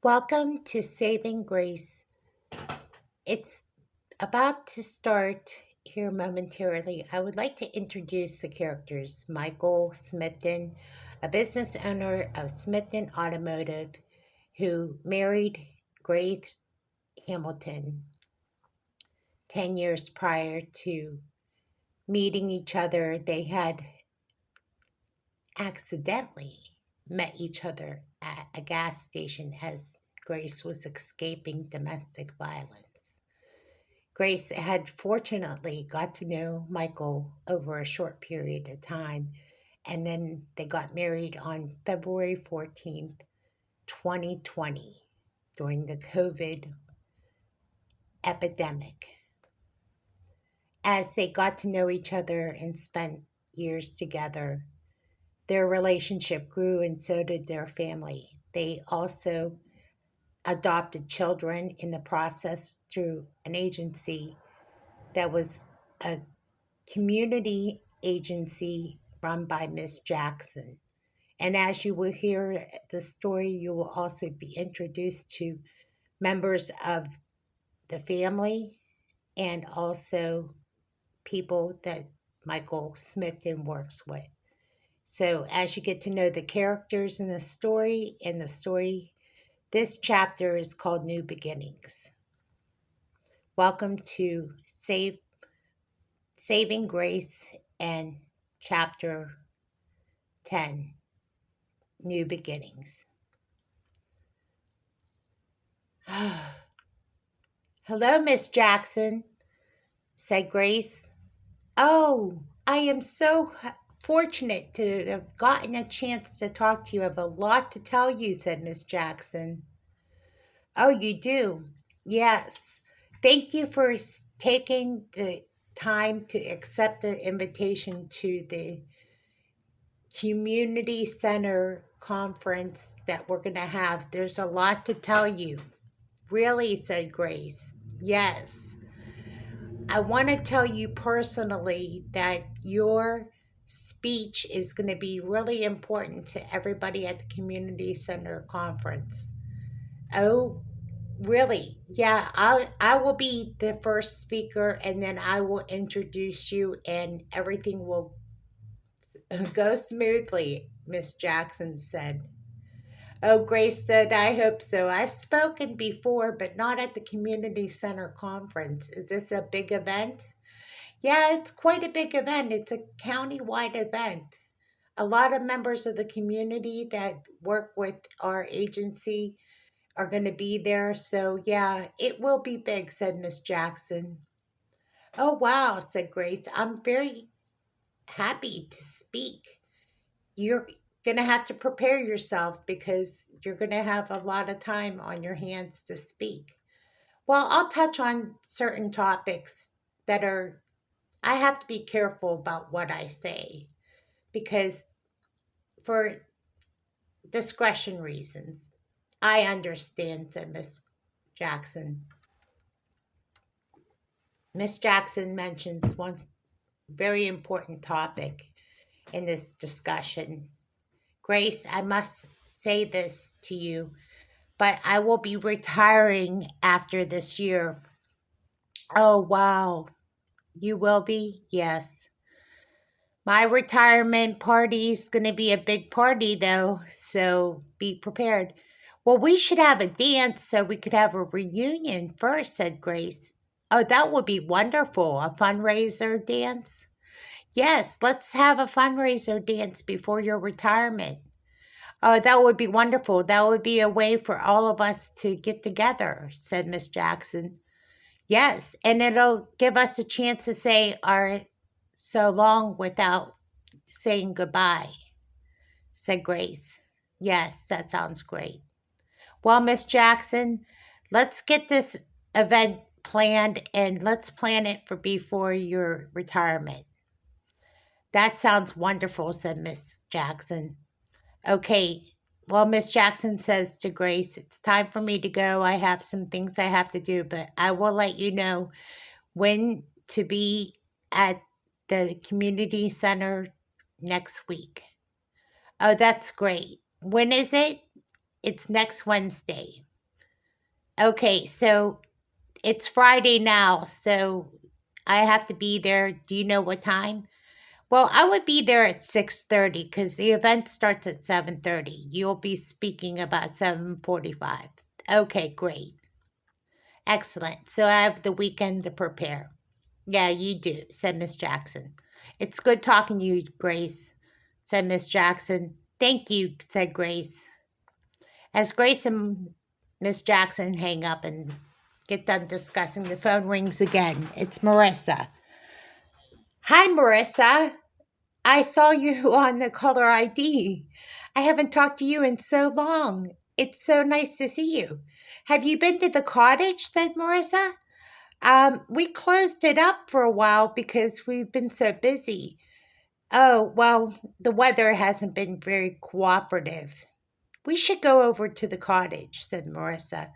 Welcome to Saving Grace. It's about to start here momentarily. I would like to introduce the characters. Michael Smithton, a business owner of Smithton Automotive, who married Grace Hamilton 10 years prior to meeting each other. They had accidentally met each other at a gas station as Grace was escaping domestic violence. Grace had fortunately got to know Michael over a short period of time, and then they got married on February 14th, 2020, during the COVID epidemic. As they got to know each other and spent years together, their relationship grew and so did their family. They also adopted children in the process through an agency that was a community agency run by Miss Jackson. And as you will hear the story, you will also be introduced to members of the family and also people that Michael Smithton works with. So as you get to know the characters in the story, this chapter is called New Beginnings. Welcome to Saving Grace and chapter 10, New Beginnings. Hello, Miss Jackson, said Grace. Oh, I am so fortunate to have gotten a chance to talk to you. I have a lot to tell you, said Miss Jackson. Oh, you do? Yes. Thank you for taking the time to accept the invitation to the community center conference that we're going to have. There's a lot to tell you. Really, said Grace. Yes. I want to tell you personally that your speech is going to be really important to everybody at the community center conference. Oh, really? Yeah, I will be the first speaker and then I will introduce you and everything will go smoothly, Miss Jackson said. Oh, Grace said, I hope so. I've spoken before, but not at the community center conference. Is this a big event? Yeah, it's quite a big event. It's a county-wide event. A lot of members of the community that work with our agency are going to be there. So, yeah, it will be big, said Miss Jackson. Oh, wow, said Grace. I'm very happy to speak. You're going to have to prepare yourself because you're going to have a lot of time on your hands to speak. Well, I'll touch on certain topics that are, I have to be careful about what I say because for discretion reasons. I understand, said Miss Jackson. Miss Jackson mentions one very important topic in this discussion. Grace, I must say this to you, but I will be retiring after this year. Oh, wow. You will be? Yes. My retirement party's going to be a big party, though, so be prepared. Well, we should have a dance so we could have a reunion first, said Grace. Oh, that would be wonderful. A fundraiser dance? Yes, let's have a fundraiser dance before your retirement. Oh, that would be wonderful. That would be a way for all of us to get together, said Miss Jackson. Yes, and it'll give us a chance to say our so long without saying goodbye, said Grace. Yes, that sounds great. Well, Miss Jackson, let's get this event planned and let's plan it for before your retirement. That sounds wonderful, said Miss Jackson. Okay. Well, Miss Jackson says to Grace, it's time for me to go. I have some things I have to do, but I will let you know when to be at the community center next week. Oh, that's great. When is it? It's next Wednesday. Okay, so it's Friday now, so I have to be there. Do you know what time? Well, I would be there at 6:30 because the event starts at 7:30. You'll be speaking about 7:45. Okay, great. Excellent. So I have the weekend to prepare. Yeah, you do, said Miss Jackson. It's good talking to you, Grace, said Miss Jackson. Thank you, said Grace. As Grace and Miss Jackson hang up and get done discussing, the phone rings again. It's Marissa. Hi, Marissa. I saw you on the caller ID. I haven't talked to you in so long. It's so nice to see you. Have you been to the cottage? Said Marissa. We closed it up for a while because we've been so busy. Oh, well, the weather hasn't been very cooperative. We should go over to the cottage, said Marissa.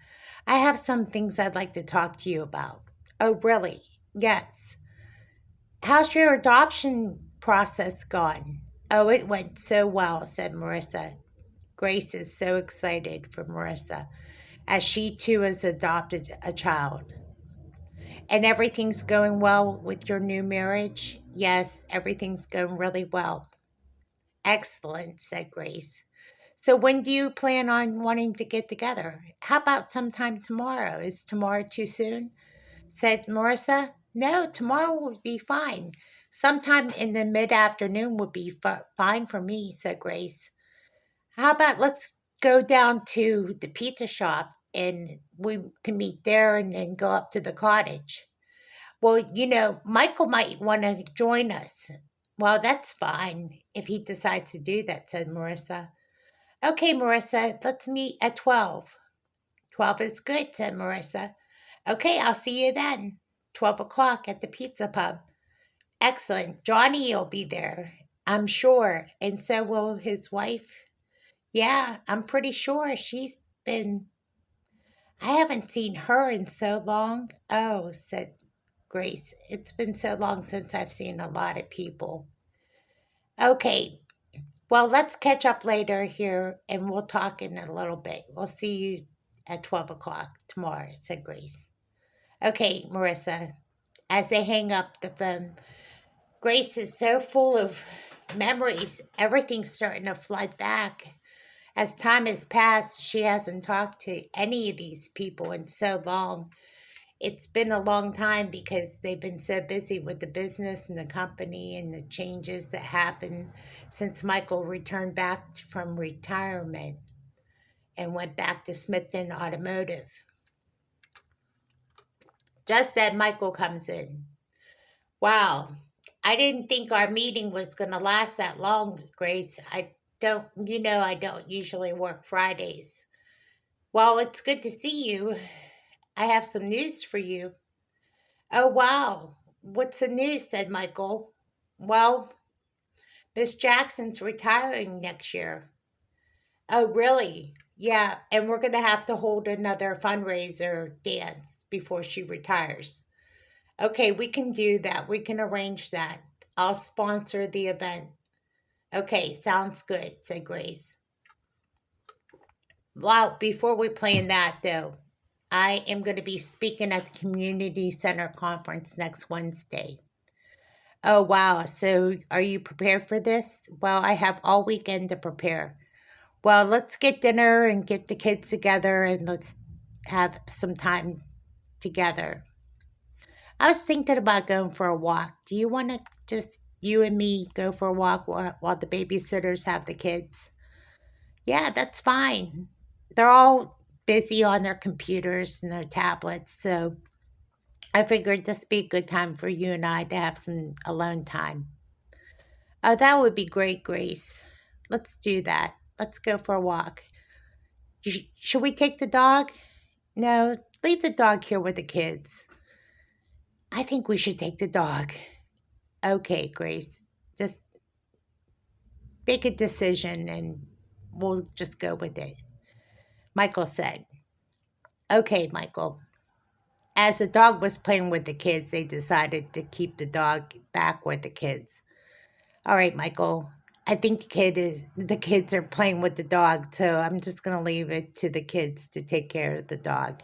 I have some things I'd like to talk to you about. Oh, really? Yes. How's your adoption process gone? Oh, it went so well, said Marissa. Grace is so excited for Marissa, as she too has adopted a child. And everything's going well with your new marriage? Yes, everything's going really well. Excellent, said Grace. So when do you plan on wanting to get together? How about sometime tomorrow? Is tomorrow too soon? Said Marissa. No, tomorrow will be fine. Sometime in the mid afternoon would be fine for me, said Grace. How about let's go down to the pizza shop and we can meet there and then go up to the cottage? Well, Michael might want to join us. Well, that's fine if he decides to do that, said Marissa. Okay, Marissa, let's meet at 12. 12 is good, said Marissa. Okay, I'll see you then. 12 o'clock at the pizza pub. Excellent. Johnny will be there, I'm sure. And so will his wife. Yeah, I'm pretty sure she's been. I haven't seen her in so long. Oh, said Grace. It's been so long since I've seen a lot of people. Okay, well, let's catch up later here and we'll talk in a little bit. We'll see you at 12 o'clock tomorrow, said Grace. Okay, Marissa. As they hang up the phone, Grace is so full of memories. Everything's starting to flood back. As time has passed, she hasn't talked to any of these people in so long. It's been a long time because they've been so busy with the business and the company and the changes that happened since Michael returned back from retirement and went back to Smithton Automotive. Just then, Michael comes in. Wow, I didn't think our meeting was going to last that long, Grace. I don't usually work Fridays. Well, it's good to see you. I have some news for you. Oh, wow. What's the news? Said Michael. Well, Miss Jackson's retiring next year. Oh, really? Yeah, and we're going to have to hold another fundraiser dance before she retires. Okay, we can do that. We can arrange that. I'll sponsor the event. Okay, sounds good, said Grace. Well, before we plan that, though, I am going to be speaking at the Community Center Conference next Wednesday. Oh, wow. So are you prepared for this? Well, I have all weekend to prepare. Well, let's get dinner and get the kids together and let's have some time together. I was thinking about going for a walk. Do you want to just, you and me, go for a walk while the babysitters have the kids? Yeah, that's fine. They're all busy on their computers and their tablets. So I figured this would be a good time for you and I to have some alone time. Oh, that would be great, Grace. Let's do that. Let's go for a walk. Should we take the dog? No, leave the dog here with the kids. I think we should take the dog. Okay, Grace. Just make a decision and we'll just go with it. Michael said. Okay, Michael. As the dog was playing with the kids, they decided to keep the dog back with the kids. All right, Michael. I think the kids are playing with the dog, so I'm just gonna leave it to the kids to take care of the dog.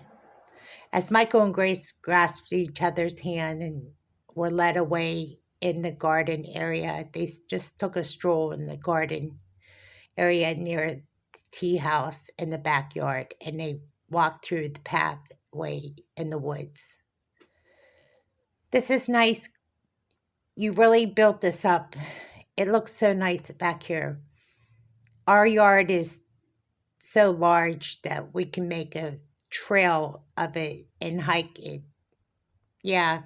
As Michael and Grace grasped each other's hand and were led away in the garden area, they just took a stroll in the garden area near the tea house in the backyard, and they walked through the pathway in the woods. This is nice. You really built this up. It looks so nice back here. Our yard is so large that we can make a trail of it and hike it. Yeah,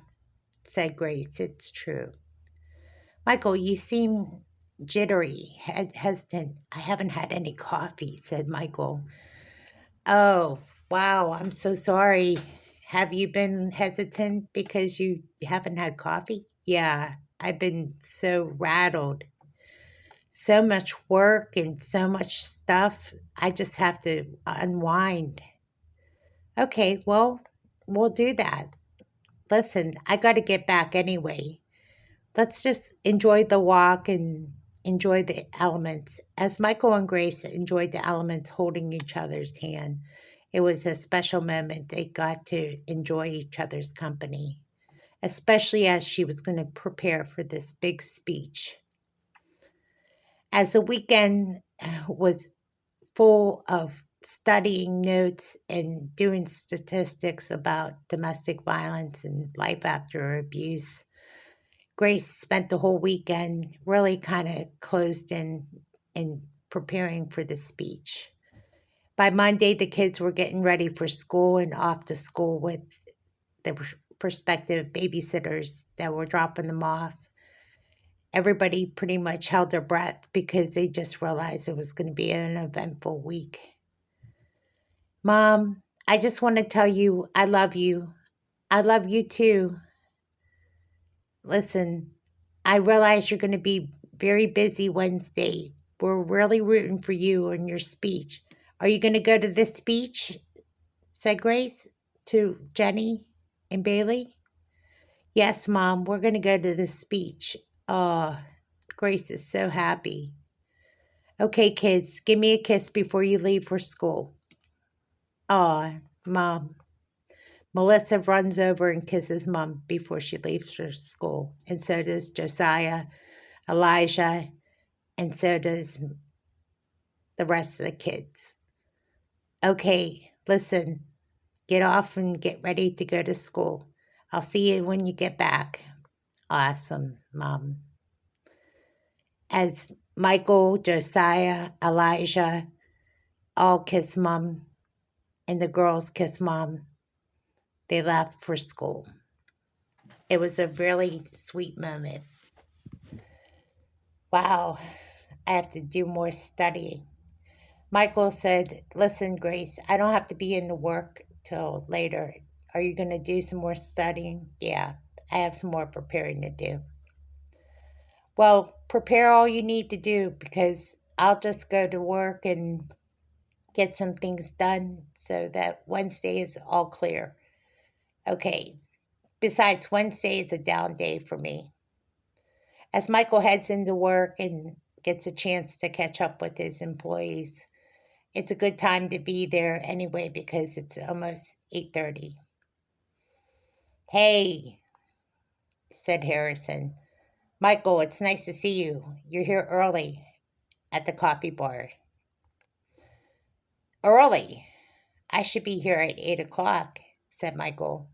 said Grace, it's true. Michael, you seem jittery, hesitant. I haven't had any coffee, said Michael. Oh, wow, I'm so sorry. Have you been hesitant because you haven't had coffee? Yeah, I've been so rattled. So much work and so much stuff. I just have to unwind. Okay, well, we'll do that. Listen, I got to get back anyway. Let's just enjoy the walk and enjoy the elements. As Michael and Grace enjoyed the elements holding each other's hand, it was a special moment. They got to enjoy each other's company, especially as she was going to prepare for this big speech. As the weekend was full of studying notes and doing statistics about domestic violence and life after abuse, Grace spent the whole weekend really kind of closed in preparing for the speech. By Monday, the kids were getting ready for school and off to school with the prospective babysitters that were dropping them off. Everybody pretty much held their breath because they just realized it was going to be an eventful week. Mom, I just want to tell you I love you. I love you too. Listen, I realize you're going to be very busy Wednesday. We're really rooting for you and your speech. Are you going to go to this speech? Said Grace to Jenny and Bailey. Yes, Mom, we're going to go to this speech. Oh, Grace is so happy. Okay, kids, give me a kiss before you leave for school. Oh, Mom. Melissa runs over and kisses Mom before she leaves for school, and so does Josiah, Elijah, and so does the rest of the kids. Okay, listen, get off and get ready to go to school. I'll see you when you get back. Awesome, Mom. As Michael, Josiah, Elijah all kiss Mom, and the girls kiss Mom, they left for school. It was a really sweet moment. Wow, I have to do more studying. Michael said, Listen, Grace, I don't have to be in the work till later. Are you going to do some more studying? Yeah, I have some more preparing to do. Well, prepare all you need to do because I'll just go to work and get some things done so that Wednesday is all clear. Okay, besides, Wednesday is a down day for me. As Michael heads into work and gets a chance to catch up with his employees, it's a good time to be there anyway because it's almost 8:30. Hey, said Harrison. Michael, it's nice to see you. You're here early at the coffee bar. Early? I should be here at 8 o'clock, said Michael.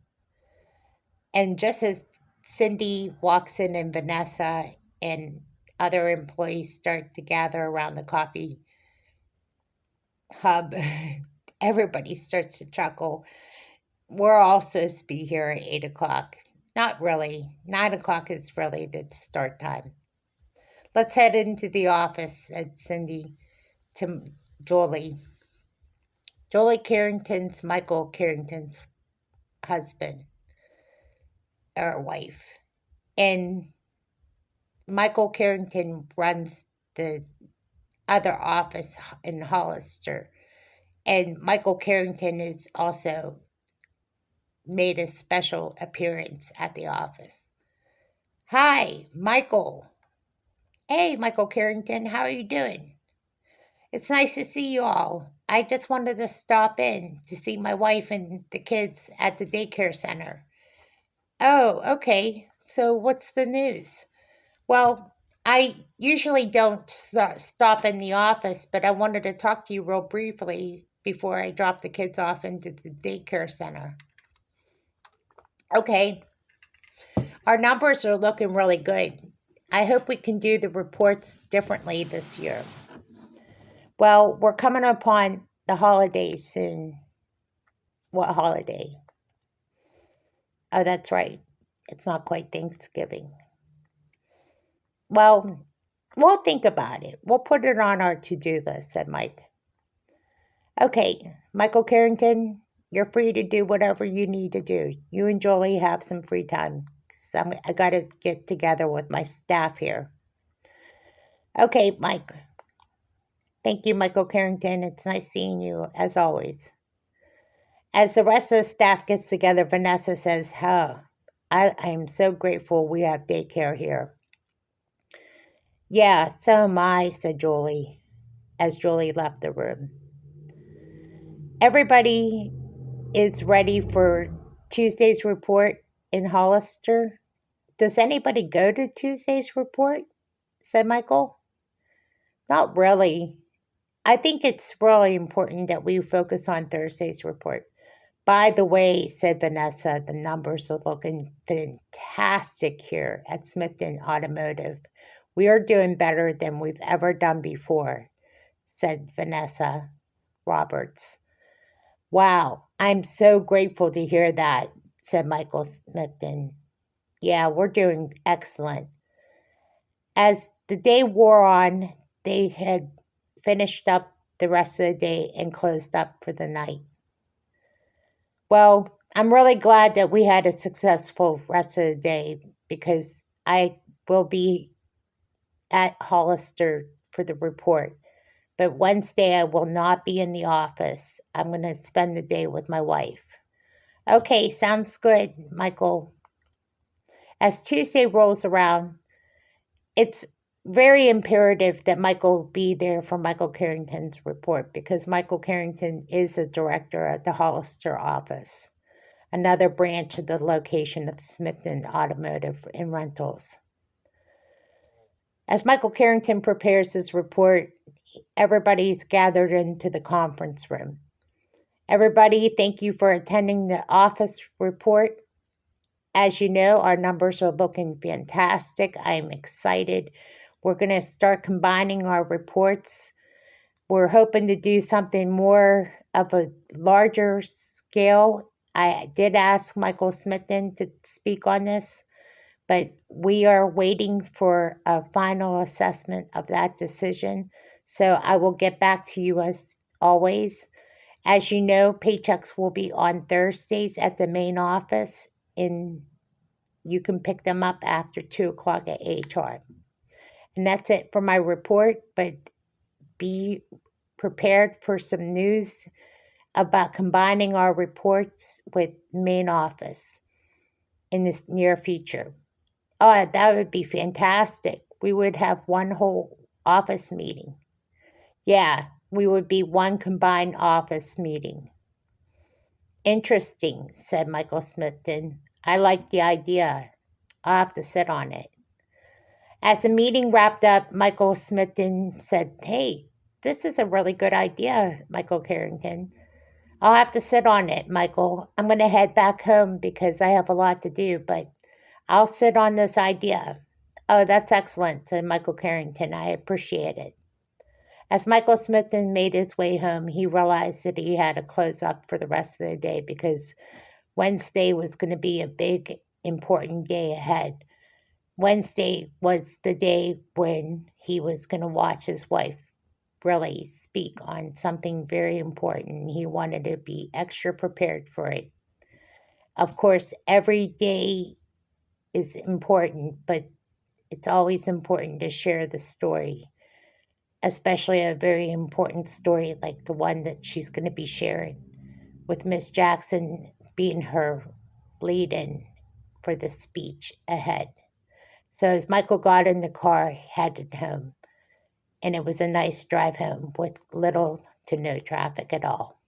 And just as Cindy walks in and Vanessa and other employees start to gather around the coffee hub, everybody starts to chuckle. We're all supposed to be here at 8 o'clock. Not really. 9 o'clock is really the start time. Let's head into the office, said Cindy to Jolie. Jolie Carrington's Michael Carrington's husband or wife. And Michael Carrington runs the other office in Hollister. And Michael Carrington is also made a special appearance at the office. Hi, Michael. Hey, Michael Carrington, how are you doing? It's nice to see you all. I just wanted to stop in to see my wife and the kids at the daycare center. Oh, okay. So what's the news? Well, I usually don't stop in the office, but I wanted to talk to you real briefly before I drop the kids off into the daycare center. Okay, our numbers are looking really good. I hope we can do the reports differently this year. Well, we're coming upon the holidays soon. What holiday? Oh, that's right. It's not quite Thanksgiving. Well, we'll think about it. We'll put it on our to do list, said Mike. Okay, Michael Carrington, you're free to do whatever you need to do. You and Jolie have some free time. So I got to get together with my staff here. Okay, Mike. Thank you, Michael Carrington. It's nice seeing you, as always. As the rest of the staff gets together, Vanessa says, I'm so grateful we have daycare here. Yeah, so am I, said Jolie, as Jolie left the room. Everybody is ready for Tuesday's report in Hollister. Does anybody go to Tuesday's report? Said Michael. Not really. I think it's really important that we focus on Thursday's report. By the way, said Vanessa, the numbers are looking fantastic here at Smithton Automotive. We are doing better than we've ever done before, said Vanessa Roberts. Wow, I'm so grateful to hear that, said Michael Smithton. Yeah, we're doing excellent. As the day wore on, they had finished up the rest of the day and closed up for the night. Well, I'm really glad that we had a successful rest of the day because I will be at Hollister for the report. But Wednesday, I will not be in the office. I'm going to spend the day with my wife. Okay, sounds good, Michael. As Tuesday rolls around, it's very imperative that Michael be there for Michael Carrington's report because Michael Carrington is a director at the Hollister office, another branch of the location of the Smithton Automotive and Rentals. As Michael Carrington prepares his report, everybody's gathered into the conference room. Everybody, thank you for attending the office report. As you know, our numbers are looking fantastic. I'm excited. We're going to start combining our reports. We're hoping to do something more of a larger scale. I did ask Michael Smithton to speak on this, but we are waiting for a final assessment of that decision. So I will get back to you as always. As you know, paychecks will be on Thursdays at the main office. You can pick them up after 2 o'clock at HR. And that's it for my report, but be prepared for some news about combining our reports with main office in this near future. Oh, that would be fantastic. We would have one whole office meeting. Yeah, we would be one combined office meeting. Interesting, said Michael Smithton. I like the idea. I'll have to sit on it. As the meeting wrapped up, Michael Smithton said, Hey, this is a really good idea, Michael Carrington. I'll have to sit on it, Michael. I'm going to head back home because I have a lot to do, but I'll sit on this idea. Oh, that's excellent, said Michael Carrington. I appreciate it. As Michael Smithton made his way home, he realized that he had to close up for the rest of the day because Wednesday was going to be a big, important day ahead. Wednesday was the day when he was going to watch his wife really speak on something very important. He wanted to be extra prepared for it. Of course, every day is important, but it's always important to share the story, especially a very important story like the one that she's going to be sharing with Miss Jackson being her lead-in for the speech ahead. So as Michael got in the car, headed home, and it was a nice drive home with little to no traffic at all.